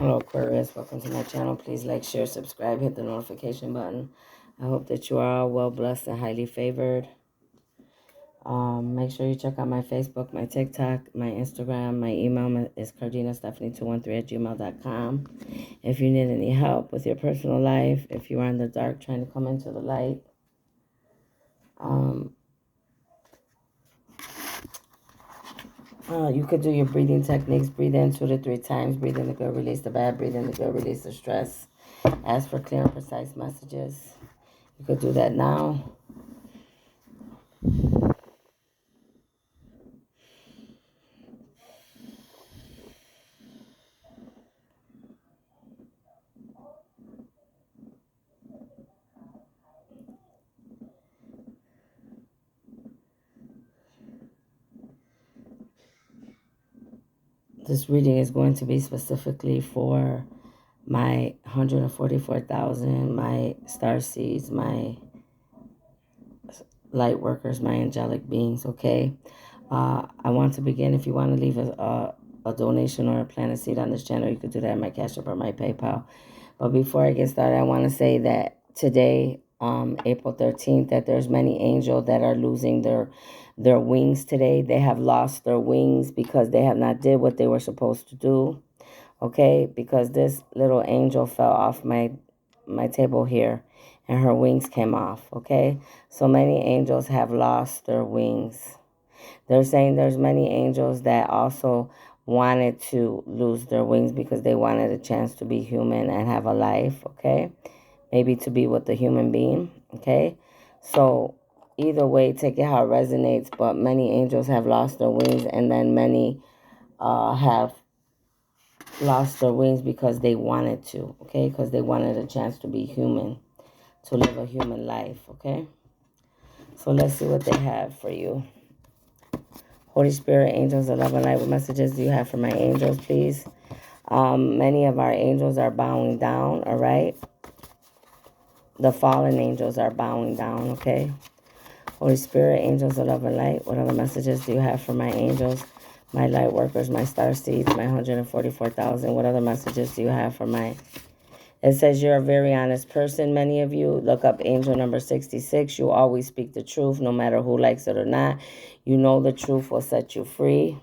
Hello Aquarius, welcome to my channel. Please like, share, subscribe, hit the notification button. I hope that you are all well blessed and highly favored. Make sure you check out my Facebook, my TikTok, my Instagram. My email is cardinastephanie213@gmail.com. If you need any help with your personal life, if you are in the dark trying to come into the light, you could do your breathing techniques. Breathe in 2 to 3 times. Breathe in the good, release the bad. Breathe in the good, release the stress. Ask for clear and precise messages. You could do that now. This reading is going to be specifically for my 144,000, my star seeds, my light workers, my angelic beings, okay? I want to begin. If you want to leave a donation or a plant a seed on this channel, you could do that at my Cash App or my PayPal. But before I get started, I want to say that today, April 13th, that there's many angels that are losing their wings today. They have lost their wings because they have not did what they were supposed to do. Okay, because this little angel fell off my table here and her wings came off. Okay, so many angels have lost their wings. They're saying there's many angels that also wanted to lose their wings because they wanted a chance to be human and have a life. Okay, maybe to be with a human being. Okay, so either way, take it how it resonates, but many angels have lost their wings, and then many have lost their wings because they wanted to, okay? Because they wanted a chance to be human, to live a human life, okay? So let's see what they have for you. Holy Spirit, angels of love and light, what messages do you have for my angels, please? Many of our angels are bowing down, all right? The fallen angels are bowing down, okay? Holy Spirit, angels of love and light, what other messages do you have for my angels, my light workers, my star seeds, my 144,000? What other messages do you have for my... It says you're a very honest person. Many of you look up angel number 66. You always speak the truth, no matter who likes it or not. You know the truth will set you free.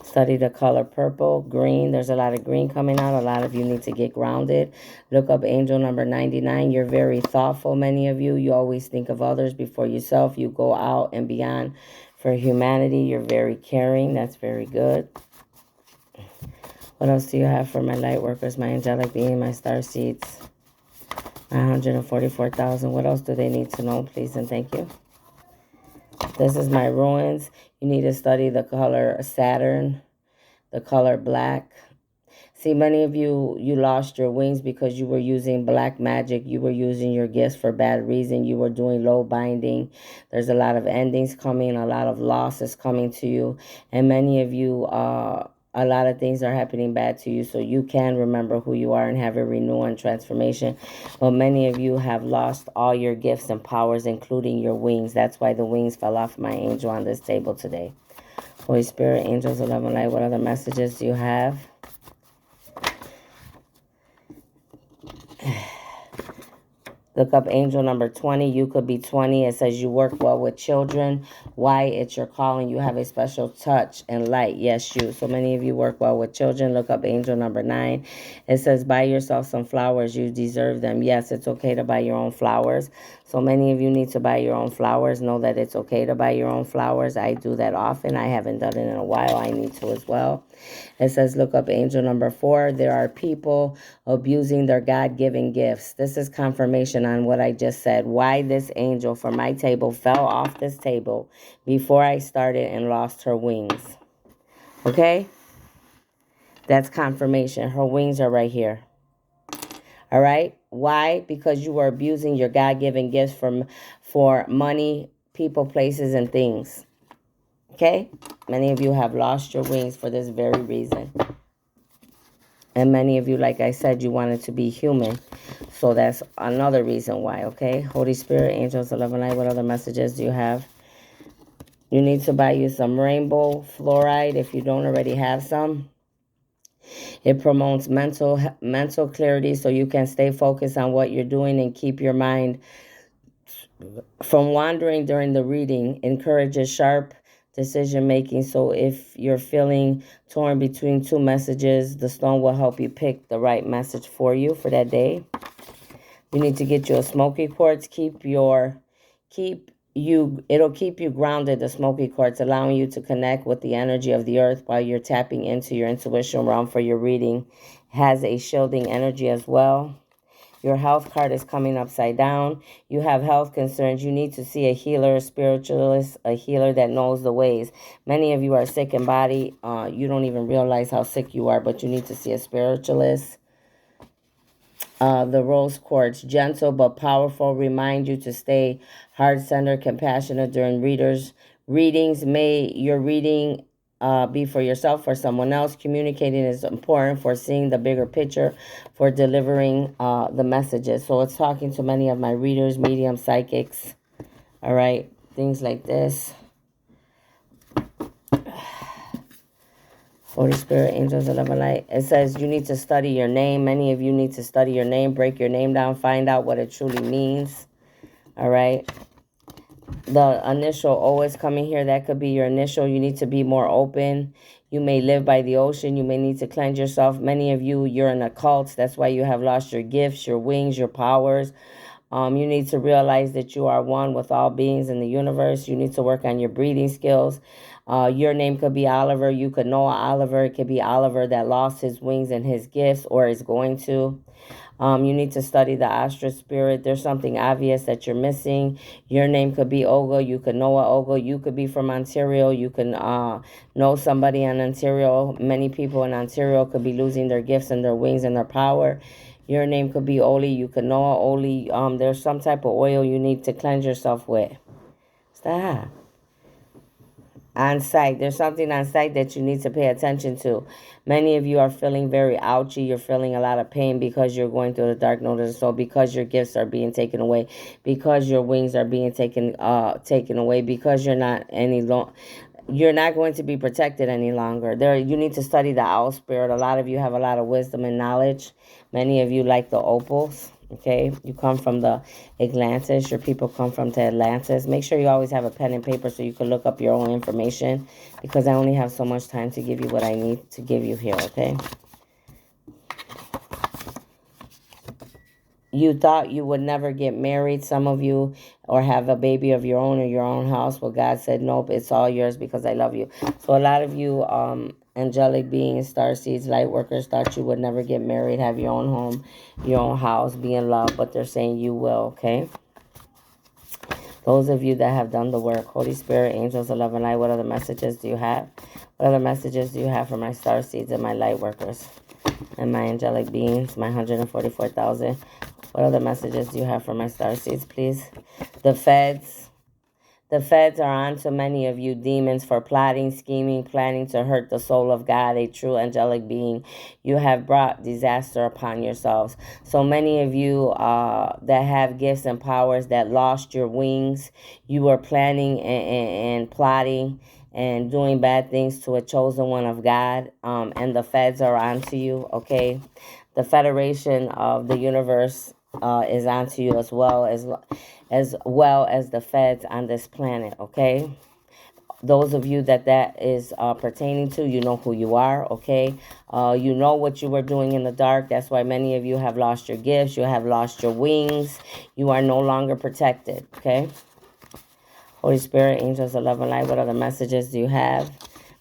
Study the color purple, green. There's a lot of green coming out. A lot of you need to get grounded. Look up angel number 99. You're very thoughtful, many of you. You always think of others before yourself. You go out and beyond for humanity. You're very caring. That's very good. What else do you have for my light workers, my angelic being, my star seeds, my 144,000? What else do they need to know, please and thank you? This is my ruins. You need to study the color Saturn, the color black. See, many of you lost your wings because you were using black magic. You were using your gifts for bad reason. You were doing low binding. There's a lot of endings coming, a lot of losses coming to you. And many of you, a lot of things are happening bad to you. So you can remember who you are and have a renewal and transformation. But many of you have lost all your gifts and powers, including your wings. That's why the wings fell off my angel on this table today. Holy Spirit, angels of love and light, what other messages do you have? Look up angel number 20. You could be 20. It says you work well with children. Why? It's your calling. You have a special touch and light. Yes, you. So many of you work well with children. Look up angel number 9. It says buy yourself some flowers. You deserve them. Yes, it's okay to buy your own flowers. So many of you need to buy your own flowers. Know that it's okay to buy your own flowers. I do that often. I haven't done it in a while. I need to as well. It says look up angel number 4. There are people abusing their God-given gifts. This is confirmation on what I just said. Why this angel for my table fell off this table before I started and lost her wings. Okay? That's confirmation. Her wings are right here. All right? Why? Because you were abusing your God-given gifts for money, people, places, and things. Okay? Many of you have lost your wings for this very reason. And many of you, like I said, you wanted to be human. So that's another reason why, okay? Holy Spirit, angels of love and light, what other messages do you have? You need to buy you some rainbow fluoride if you don't already have some. It promotes mental clarity so you can stay focused on what you're doing and keep your mind from wandering during the reading. Encourages sharp decision making. So if you're feeling torn between two messages, the stone will help you pick the right message for you for that day. You need to get you a smoky quartz. It'll keep you grounded, the smoky quartz, allowing you to connect with the energy of the earth while you're tapping into your intuition realm for your reading. Has a shielding energy as well. Your health card is coming upside down. You have health concerns. You need to see a healer, a spiritualist, a healer that knows the ways. Many of you are sick in body. You don't even realize how sick you are, but you need to see a spiritualist. The rose quartz, gentle but powerful, remind you to stay heart-centered, compassionate during readings. May your reading be for yourself or someone else. Communicating is important for seeing the bigger picture, for delivering the messages. So it's talking to many of my readers, medium, psychics, all right, things like this. Holy Spirit, angels, and love and light. It says you need to study your name. Many of you need to study your name, break your name down, find out what it truly means. All right. The initial O is coming here. That could be your initial. You need to be more open. You may live by the ocean. You may need to cleanse yourself. Many of you, you're in a cult. That's why you have lost your gifts, your wings, your powers. You need to realize that you are one with all beings in the universe. You need to work on your breathing skills. Your name could be Oliver. You could know Oliver. It could be Oliver that lost his wings and his gifts or is going to. You need to study the Astra spirit. There's something obvious that you're missing. Your name could be Olga. You could know Olga. You could be from Ontario. You can know somebody in Ontario. Many people in Ontario could be losing their gifts and their wings and their power. Your name could be Oli. You could know Oli. There's some type of oil you need to cleanse yourself with. Stop. On site. There's something on site that you need to pay attention to. Many of you are feeling very ouchy. You're feeling a lot of pain because you're going through the dark night of the soul, because your gifts are being taken away, because your wings are being taken away, because you're not going to be protected any longer. You need to study the owl spirit. A lot of you have a lot of wisdom and knowledge. Many of you like the opals. Okay, you come from the Atlantis. Your people come from the Atlantis. Make sure you always have a pen and paper so you can look up your own information, because I only have so much time to give you what I need to give you here, okay? You thought you would never get married, some of you, or have a baby of your own or your own house. Well, God said, nope, it's all yours because I love you. So a lot of you angelic beings, star seeds, light workers, thought you would never get married, have your own home, your own house, be in love, but they're saying you will, okay? Those of you that have done the work, Holy Spirit, angels of love and light, what other messages do you have? What other messages do you have for my star seeds and my light workers and my angelic beings, my 144,000? What other messages do you have for my star seeds, please? The feds. The feds are on to many of you demons for plotting, scheming, planning to hurt the soul of God, a true angelic being. You have brought disaster upon yourselves. So many of you that have gifts and powers that lost your wings, you were planning and plotting and doing bad things to a chosen one of God, and the feds are onto you, okay? The Federation of the Universe is onto you as well as the feds on this planet, okay? Those of you that is pertaining to, you know who you are, okay? You know what you were doing in the dark. That's why many of you have lost your gifts. You have lost your wings. You are no longer protected, okay? Holy Spirit, angels of love and light, what other messages do you have?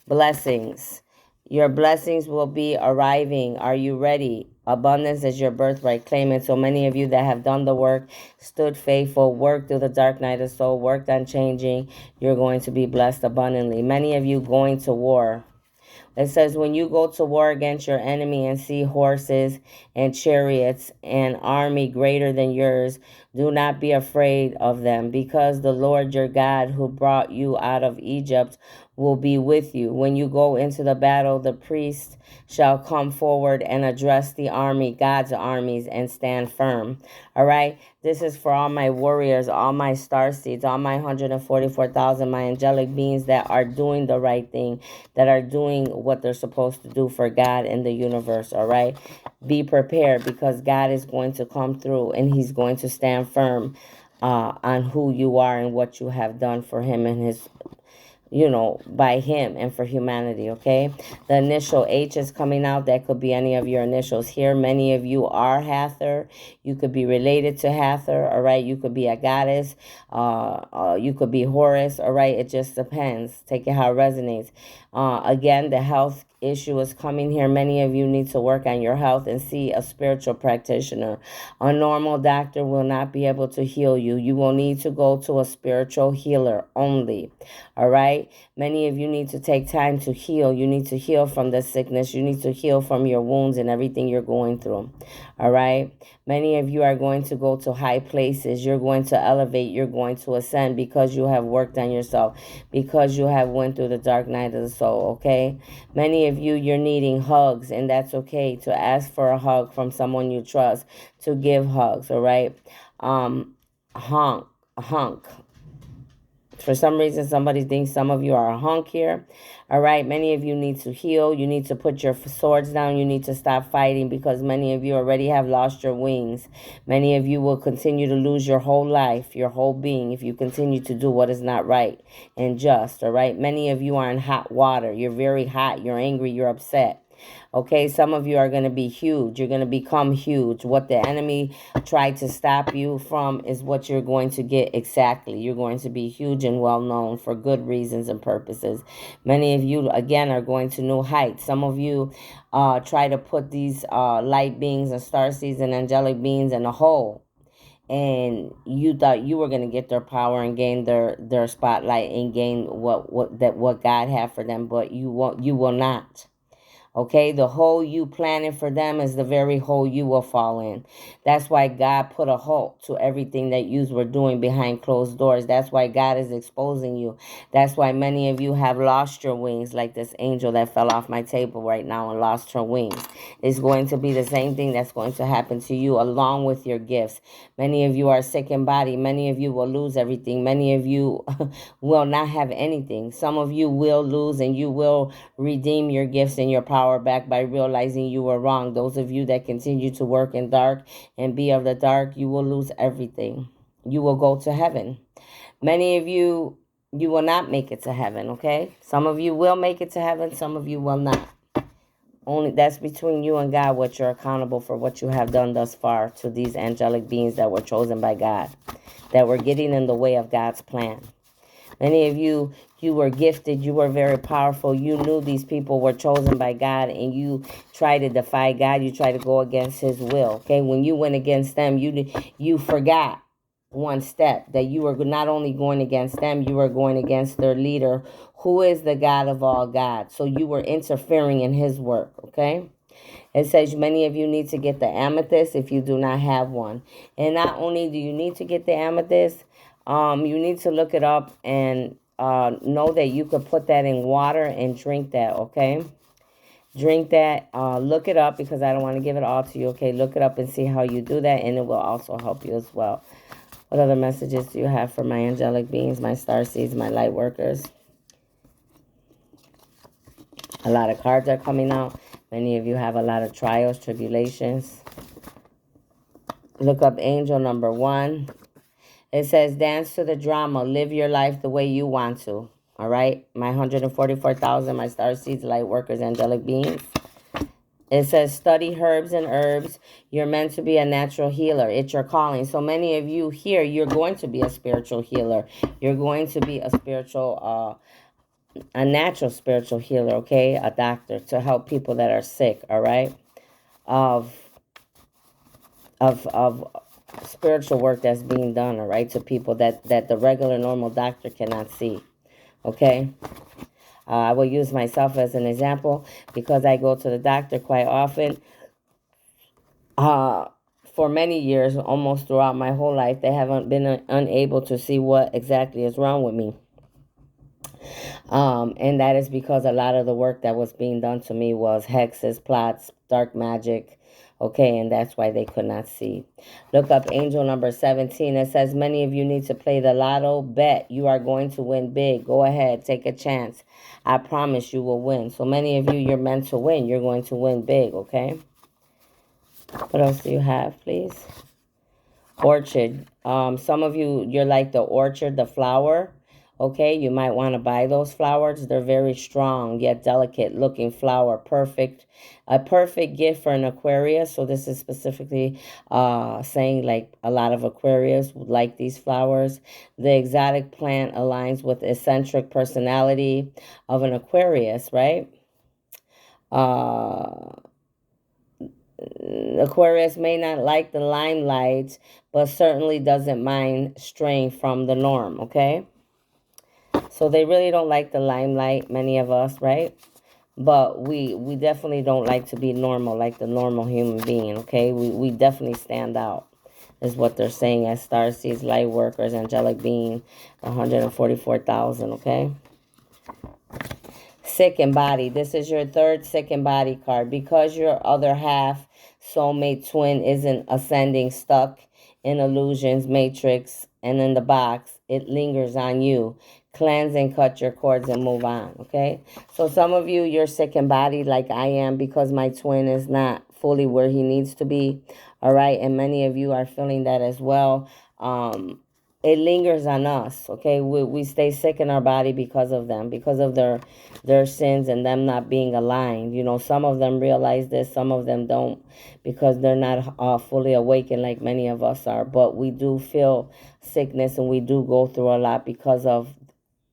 Blessings. Your blessings will be arriving. Are you ready? Abundance is your birthright. Claim it. So many of you that have done the work, stood faithful, worked through the dark night of soul, worked on changing, you're going to be blessed abundantly. Many of you going to war. It says, when you go to war against your enemy and see horses and chariots and army greater than yours, do not be afraid of them, because the Lord your God who brought you out of Egypt will be with you. When you go into the battle, the priest shall come forward and address the army, God's armies, and stand firm. All right. This is for all my warriors, all my star seeds, all my 144,000, my angelic beings that are doing the right thing, that are doing what they're supposed to do for God and the universe. All right. Be prepared, because God is going to come through and he's going to stand firm on who you are and what you have done for him and his, by him and for humanity, okay? The initial H is coming out. That could be any of your initials here. Many of you are Hathor. You could be related to Hathor, all right? You could be a goddess. You could be Horus, all right? It just depends. Take it how it resonates. Again, the health issue is coming here. Many of you need to work on your health and see a spiritual practitioner. A normal doctor will not be able to heal you. You will need to go to a spiritual healer only. All right. Many of you need to take time to heal. You need to heal from the sickness. You need to heal from your wounds and everything you're going through. All right. Many of you are going to go to high places. You're going to elevate. You're going to ascend because you have worked on yourself, because you have went through the dark night of the soul. Okay. Many of you, you're needing hugs, and that's okay to ask for a hug from someone you trust, to give hugs. All right. Hunk. For some reason, somebody thinks some of you are a hunk here. All right. Many of you need to heal. You need to put your swords down. You need to stop fighting, because many of you already have lost your wings. Many of you will continue to lose your whole life, your whole being, if you continue to do what is not right and just. All right. Many of you are in hot water. You're very hot. You're angry. You're upset. Okay, some of you are going to be huge. You're going to become huge. What the enemy tried to stop you from is what you're going to get exactly. You're going to be huge and well known for good reasons and purposes. Many of you, again, are going to new heights. Some of you try to put these light beings and star seeds and angelic beings in a hole. And you thought you were going to get their power and gain their spotlight and gain what God had for them, but you will not. Okay, the hole you planted for them is the very hole you will fall in. That's why God put a halt to everything that you were doing behind closed doors. That's why God is exposing you. That's why many of you have lost your wings, like this angel that fell off my table right now and lost her wings. It's going to be the same thing that's going to happen to you along with your gifts. Many of you are sick in body. Many of you will lose everything. Many of you will not have anything. Some of you will lose, and you will redeem your gifts and your power back by realizing you were wrong. Those of you that continue to work in dark and be of the dark, you will lose everything. You will go to heaven. Many of you, you will not make it to heaven, okay? Some of you will make it to heaven, some of you will not. Only that's between you and God, what you're accountable for, what you have done thus far to these angelic beings that were chosen by God, that were getting in the way of God's plan. Many of you, you were gifted, you were very powerful, you knew these people were chosen by God, and you try to defy God, you try to go against his will, okay? When you went against them, you forgot one step, that you were not only going against them, you were going against their leader, who is the God of all gods. So you were interfering in his work, okay? It says many of you need to get the amethyst if you do not have one. And not only do you need to get the amethyst, you need to look it up and know that you could put that in water and drink that, okay? Drink that. Look it up, because I don't want to give it all to you, okay? Look it up and see how you do that, and it will also help you as well. What other messages do you have for my angelic beings, my star seeds, my light workers? A lot of cards are coming out. Many of you have a lot of trials, tribulations. Look up angel number 1. It says, dance to the drama. Live your life the way you want to. All right? My 144,000, my star seeds, light workers, angelic beings. It says, study herbs and herbs. You're meant to be a natural healer. It's your calling. So many of you here, you're going to be a spiritual healer. You're going to be a natural spiritual healer, okay? A doctor to help people that are sick, all right? Of spiritual work that's being done, all right, to people that the regular normal doctor cannot see, okay? I will use myself as an example because I go to the doctor quite often. For many years, almost throughout my whole life, they haven't been unable to see what exactly is wrong with me. And that is because a lot of the work that was being done to me was hexes, plots, dark magic. Okay, and that's why they could not see. Look up angel number 17. It says, many of you need to play the lotto. Bet you are going to win big. Go ahead, take a chance. I promise you will win. So many of you, you're meant to win. You're going to win big, okay? What else do you have, please? Orchard. Some of you, you're like the orchard, the flower. Okay, you might want to buy those flowers. They're very strong yet delicate looking flower. A perfect gift for an Aquarius. So this is specifically saying like a lot of Aquarius would like these flowers. The exotic plant aligns with eccentric personality of an Aquarius, right? Aquarius may not like the limelight, but certainly doesn't mind straying from the norm, okay? So they really don't like the limelight, many of us, right? But we definitely don't like to be normal, like the normal human being, okay? We definitely stand out, is what they're saying as starseeds, light workers, angelic being, 144,000, okay? Sick and body. This is your third sick and body card. Because your other half, soulmate twin, isn't ascending, stuck in illusions, matrix, and in the box, it lingers on you. Cleanse and cut your cords and move on, okay? So some of you, you're sick and body like I am because my twin is not fully where he needs to be, all right? And many of you are feeling that as well. It lingers on us, okay? We stay sick in our body because of them, because of their sins and them not being aligned. You know, some of them realize this, some of them don't, because they're not fully awakened like many of us are. But we do feel sickness and we do go through a lot because of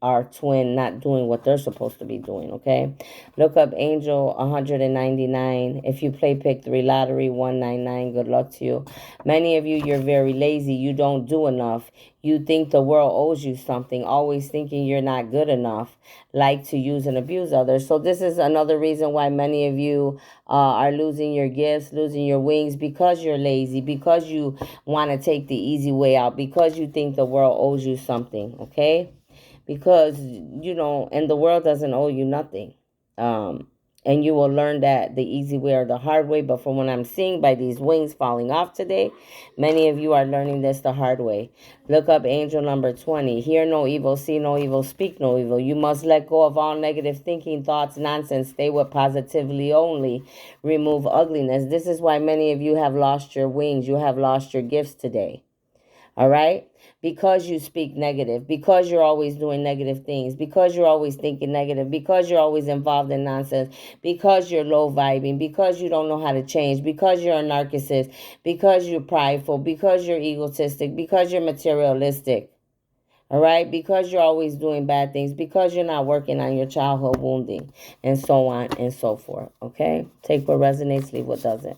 our twin not doing what they're supposed to be doing, okay? Look up Angel 199. If you play Pick 3 Lottery 199, good luck to you. Many of you, you're very lazy. You don't do enough. You think the world owes you something, always thinking you're not good enough, like to use and abuse others. So this is another reason why many of you are losing your gifts, losing your wings, because you're lazy, because you want to take the easy way out, because you think the world owes you something, okay? Because, you know, and the world doesn't owe you nothing. And you will learn that the easy way or the hard way. But from what I'm seeing by these wings falling off today, many of you are learning this the hard way. Look up angel number 20. Hear no evil, see no evil, speak no evil. You must let go of all negative thinking, thoughts, nonsense. Stay with positively only. Remove ugliness. This is why many of you have lost your wings. You have lost your gifts today. All right? Because you speak negative, because you're always doing negative things, because you're always thinking negative, because you're always involved in nonsense, because you're low vibing, because you don't know how to change, because you're a narcissist, because you're prideful, because you're egotistic, because you're materialistic. All right? Because you're always doing bad things, because you're not working on your childhood wounding, and so on and so forth. Okay? Take what resonates, leave what doesn't.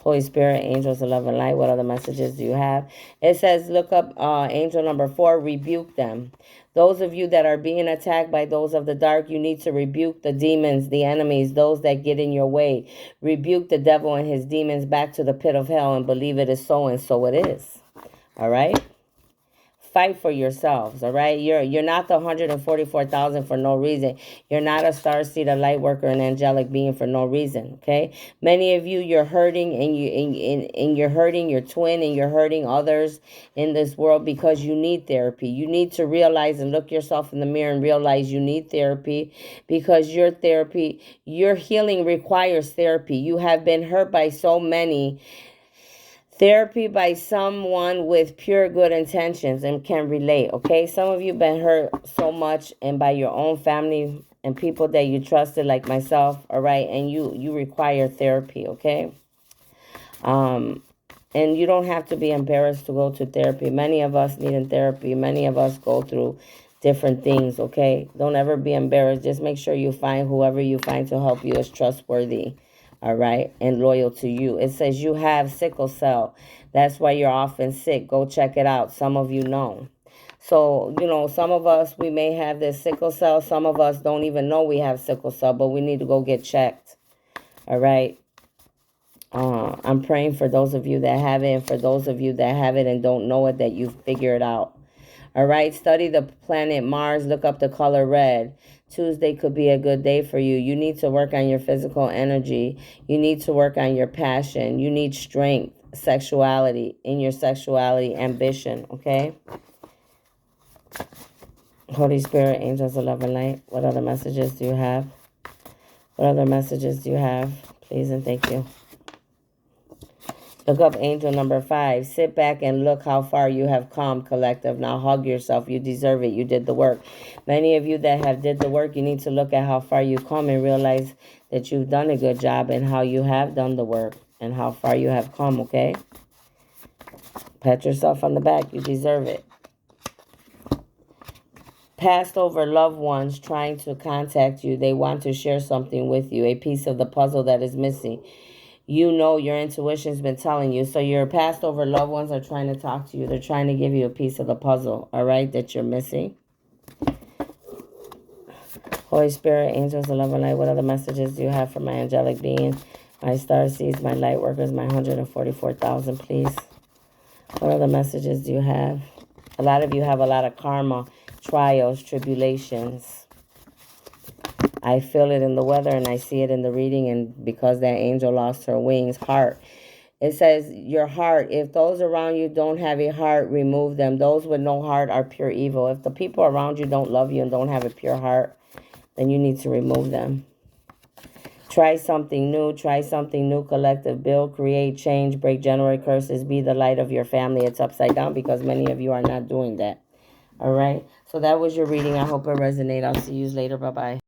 Holy Spirit, angels of love and light, what other messages do you have? It says, look up angel number 4, rebuke them. Those of you that are being attacked by those of the dark, you need to rebuke the demons, the enemies, those that get in your way. Rebuke the devil and his demons back to the pit of hell and believe it is so, and so it is. All right? Fight for yourselves, all right? You're not the 144,000 for no reason. You're not a star seed, a light worker, an angelic being for no reason, okay? Many of you, you're hurting, and you're hurting your twin, and you're hurting others in this world because you need therapy. You need to realize and look yourself in the mirror and realize you need therapy, because your healing requires therapy. You have been hurt by so many. Therapy by someone with pure good intentions and can relate, okay? Some of you been hurt so much, and by your own family and people that you trusted, like myself, all right? And you require therapy, okay? And you don't have to be embarrassed to go to therapy. Many of us need therapy. Many of us go through different things, okay? Don't ever be embarrassed. Just make sure you find whoever you find to help you is trustworthy, all right, and loyal to you. It says you have sickle cell. That's why you're often sick. Go check it out. Some of you know. So, you know, some of us, we may have this sickle cell. Some of us don't even know we have sickle cell, but we need to go get checked, all right? I'm praying for those of you that have it, and for those of you that have it and don't know it, that you figure it out. All right, study the planet Mars, look up the color red. Tuesday could be a good day for you. You need to work on your physical energy. You need to work on your passion. You need strength, sexuality, in your sexuality, ambition, okay? Holy Spirit, angels of love and light, what other messages do you have? What other messages do you have? Please and thank you. Look up angel number 5. Sit back and look how far you have come, collective. Now hug yourself. You deserve it. You did the work. Many of you that have did the work, you need to look at how far you've come and realize that you've done a good job and how you have done the work and how far you have come, okay? Pat yourself on the back. You deserve it. Passed over loved ones trying to contact you. They want to share something with you, a piece of the puzzle that is missing. You know your intuition's been telling you. So your passed over loved ones are trying to talk to you. They're trying to give you a piece of the puzzle, all right, that you're missing. Holy Spirit, angels of love and light, what other messages do you have for my angelic beings, my star seeds, my light workers, my 144,000, please? What other messages do you have? A lot of you have a lot of karma, trials, tribulations. I feel it in the weather and I see it in the reading, and because that angel lost her wings, heart. It says your heart, if those around you don't have a heart, remove them. Those with no heart are pure evil. If the people around you don't love you and don't have a pure heart, then you need to remove them. Try something new, collective. Build, create, change, break general curses. Be the light of your family. It's upside down because many of you are not doing that. All right. So that was your reading. I hope it resonated. I'll see you later. Bye-bye.